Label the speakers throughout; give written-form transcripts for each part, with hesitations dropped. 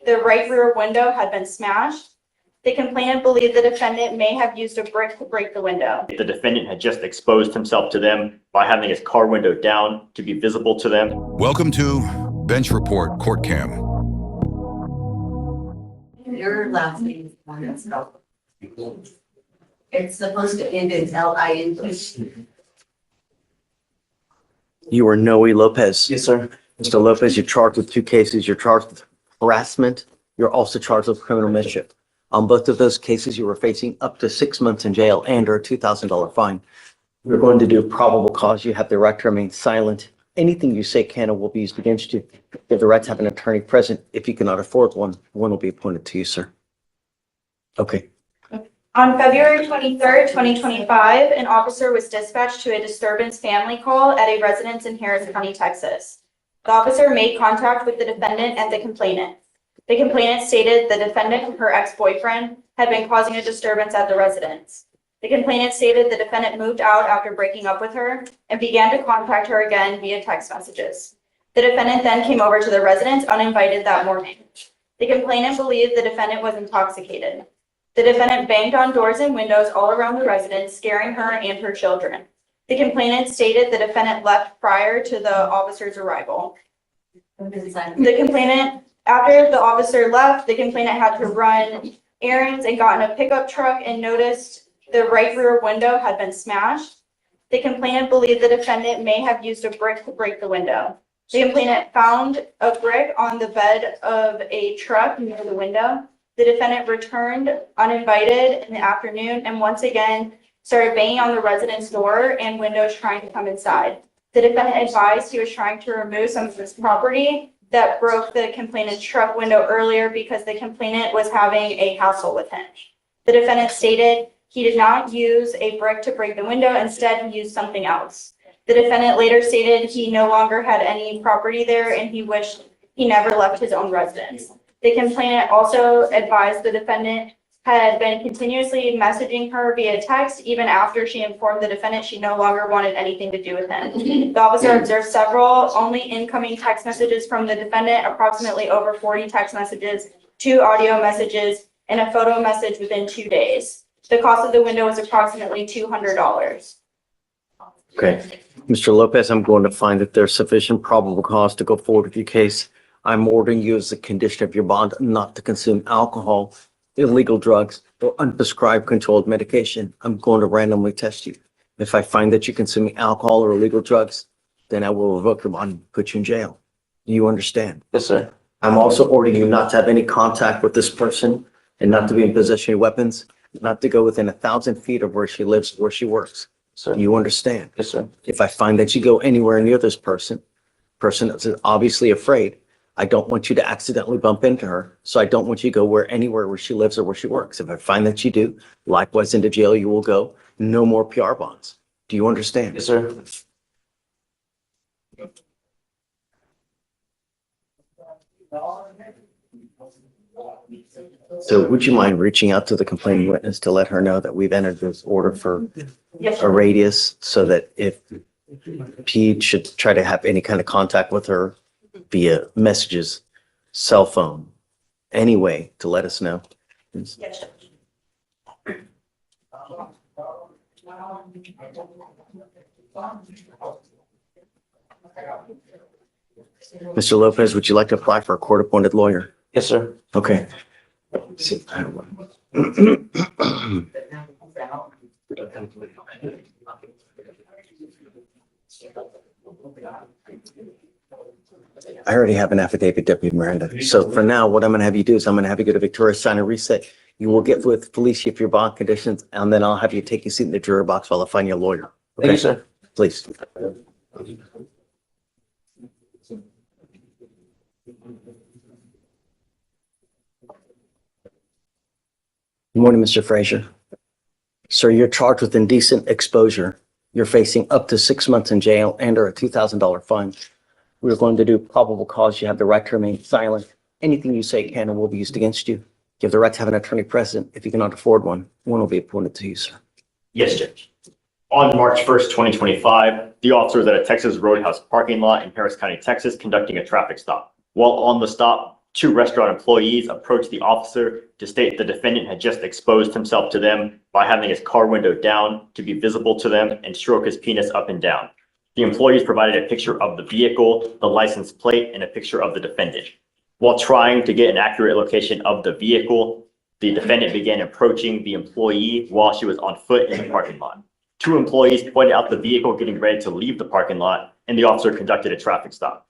Speaker 1: the right rear window had been smashed. The complainant believed the defendant may have used a brick to break the window.
Speaker 2: The defendant had just exposed himself to them by having his car window down to be visible to them.
Speaker 3: Welcome to Bench Report Court Cam.
Speaker 4: Your last name is one that's spelled. It's supposed to end in L-I-N-G.
Speaker 5: You are Noe Lopez.
Speaker 6: Yes, sir.
Speaker 5: Mr. Lopez, you're charged with 2 cases. You're charged with harassment. You're also charged with criminal mischief. On both of those cases, you were facing up to 6 months in jail and or a $2,000 fine. We're going to do probable cause. You have the right to remain silent. Anything you say can or will be used against you. You have the right to have an attorney present. If you cannot afford one, one will be appointed to you, sir. Okay.
Speaker 1: On February 23rd, 2025, an officer was dispatched to a disturbance family call at a residence in Harris County, Texas. The officer made contact with the defendant and the complainant. The complainant stated the defendant, her ex-boyfriend, had been causing a disturbance at the residence. The complainant stated the defendant moved out after breaking up with her and began to contact her again via text messages. The defendant then came over to the residence uninvited that morning. The complainant believed the defendant was intoxicated. The defendant banged on doors and windows all around the residence, scaring her and her children. The complainant stated the defendant left prior to the officer's arrival. After the officer left, the complainant had to run errands and got in a pickup truck and noticed the right rear window had been smashed. The complainant believed the defendant may have used a brick to break the window. The complainant found a brick on the bed of a truck near the window. The defendant returned uninvited in the afternoon and once again started banging on the residence door and windows trying to come inside. The defendant advised he was trying to remove some of his property that broke the complainant's truck window earlier because the complainant was having a hassle with him. The defendant stated he did not use a brick to break the window, instead he used something else. The defendant later stated he no longer had any property there and he wished he never left his own residence. The complainant also advised the defendant had been continuously messaging her via text even after she informed the defendant she no longer wanted anything to do with him. The officer observed several only incoming text messages from the defendant, approximately over 40 text messages, 2 audio messages, and a photo message within 2 days. The cost of the window was approximately $200.
Speaker 5: Okay. Mr. Lopez, I'm going to find that there's sufficient probable cause to go forward with your case. I'm ordering you as a condition of your bond not to consume alcohol, illegal drugs, or unprescribed controlled medication. I'm going to randomly test you. If I find that you're consuming alcohol or illegal drugs, then I will revoke your bond and put you in jail. Do you understand?
Speaker 6: Yes, sir.
Speaker 5: I'm also ordering you not to have any contact with this person and not to be in possession of weapons, not to go within 1,000 feet of where she lives, where she works.
Speaker 6: Sir.
Speaker 5: Do you understand?
Speaker 6: Yes, sir.
Speaker 5: If I find that you go anywhere near this person that's obviously afraid, I don't want you to accidentally bump into her. So I don't want you to go anywhere where she lives or where she works. If I find that you do, likewise into jail you will go. No more PR bonds. Do you understand?
Speaker 6: Yes, sir.
Speaker 5: So would you mind reaching out to the complaining witness to let her know that we've entered this order for
Speaker 1: Yes,
Speaker 5: a
Speaker 1: sir.
Speaker 5: radius so that if Pete should try to have any kind of contact with her via messages, cell phone, any way to let us know.
Speaker 1: Yes, sir.
Speaker 5: Mr. Lopez, would you like to apply for a court-appointed lawyer?
Speaker 6: Yes, sir.
Speaker 5: Okay. I already have an affidavit, Deputy Miranda. So for now, what I'm going to have you do is I'm going to have you go to Victoria, sign a reset. You will get with Felicia if your bond conditions, and then I'll have you take a seat in the juror box while I find you a lawyer.
Speaker 6: Thank you, sir.
Speaker 5: Please. Good morning, Mr. Fleischer. Sir, you're charged with indecent exposure. You're facing up to 6 months in jail and or a $2,000 fine. We're going to do probable cause. You have the right to remain silent. Anything you say can and will be used against you. You have the right to have an attorney present. If you cannot afford one, one will be appointed to you, sir.
Speaker 2: Yes, Judge. On March 1st, 2025, the officer was at a Texas Roadhouse parking lot in Harris County, Texas, conducting a traffic stop. While on the stop, Two restaurant employees approached the officer to state the defendant had just exposed himself to them by having his car window down to be visible to them and stroke his penis up and down. The employees provided a picture of the vehicle, the license plate, and a picture of the defendant. While trying to get an accurate location of the vehicle, the defendant began approaching the employee while she was on foot in the parking lot. Two employees pointed out the vehicle getting ready to leave the parking lot, and the officer conducted a traffic stop.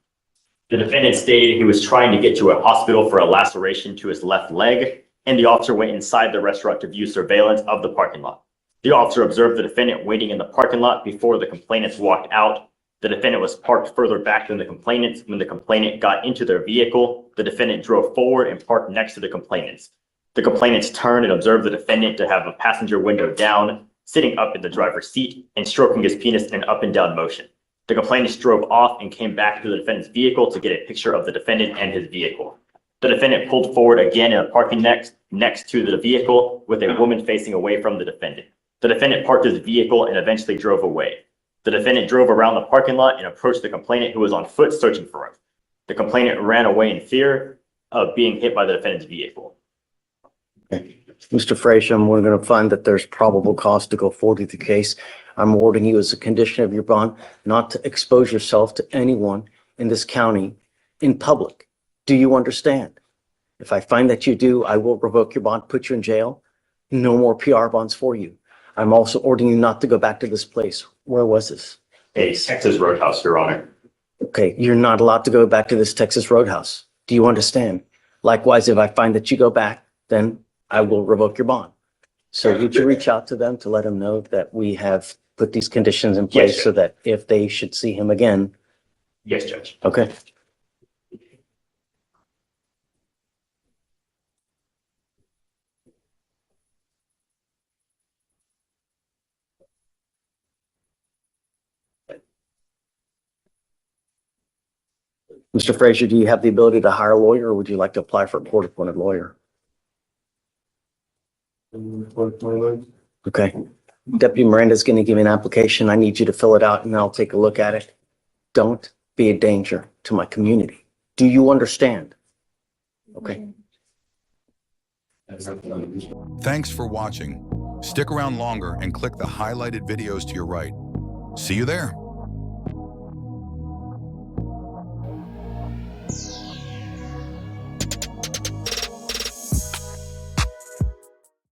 Speaker 2: The defendant stated he was trying to get to a hospital for a laceration to his left leg, and the officer went inside the restaurant to view surveillance of the parking lot. The officer observed the defendant waiting in the parking lot before the complainants walked out. The defendant was parked further back than the complainants. When the complainant got into their vehicle, the defendant drove forward and parked next to the complainants. The complainants turned and observed the defendant to have a passenger window down, sitting up in the driver's seat, and stroking his penis in an up and down motion. The complainants drove off and came back to the defendant's vehicle to get a picture of the defendant and his vehicle. The defendant pulled forward again in a parking next to the vehicle with a woman facing away from the defendant. The defendant parked his vehicle and eventually drove away. The defendant drove around the parking lot and approached the complainant who was on foot searching for him. The complainant ran away in fear of being hit by the defendant's vehicle.
Speaker 5: Okay. Mr. Fleischer, we're going to find that there's probable cause to go forward with the case. I'm awarding you as a condition of your bond not to expose yourself to anyone in this county in public. Do you understand? If I find that you do, I will revoke your bond, put you in jail. No more PR bonds for you. I'm also ordering you not to go back to this place. Where was this?
Speaker 2: A Texas Roadhouse, Your Honor.
Speaker 5: Okay, you're not allowed to go back to this Texas Roadhouse. Do you understand? Likewise, if I find that you go back, then I will revoke your bond. So would you reach out to them to let them know that we have put these conditions in place
Speaker 2: Yes,
Speaker 5: so that if they should see him again?
Speaker 2: Yes, Judge.
Speaker 5: Okay. Mr. Fleischer, do you have the ability to hire a lawyer, or would you like to apply for a court-appointed lawyer? Okay. Deputy Miranda's going to give me an application. I need you to fill it out and I'll take a look at it. Don't be a danger to my community. Do you understand? Okay.
Speaker 3: Thanks for watching. Stick around longer and click the highlighted videos to your right. See you there.